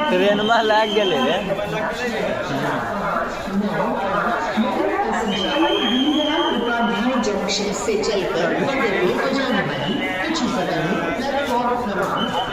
train में लाग गए रे जंक्शन से चलकर मंदिर को जाने वाली कुछ ही समय में प्लेटफॉर्म क्रमांक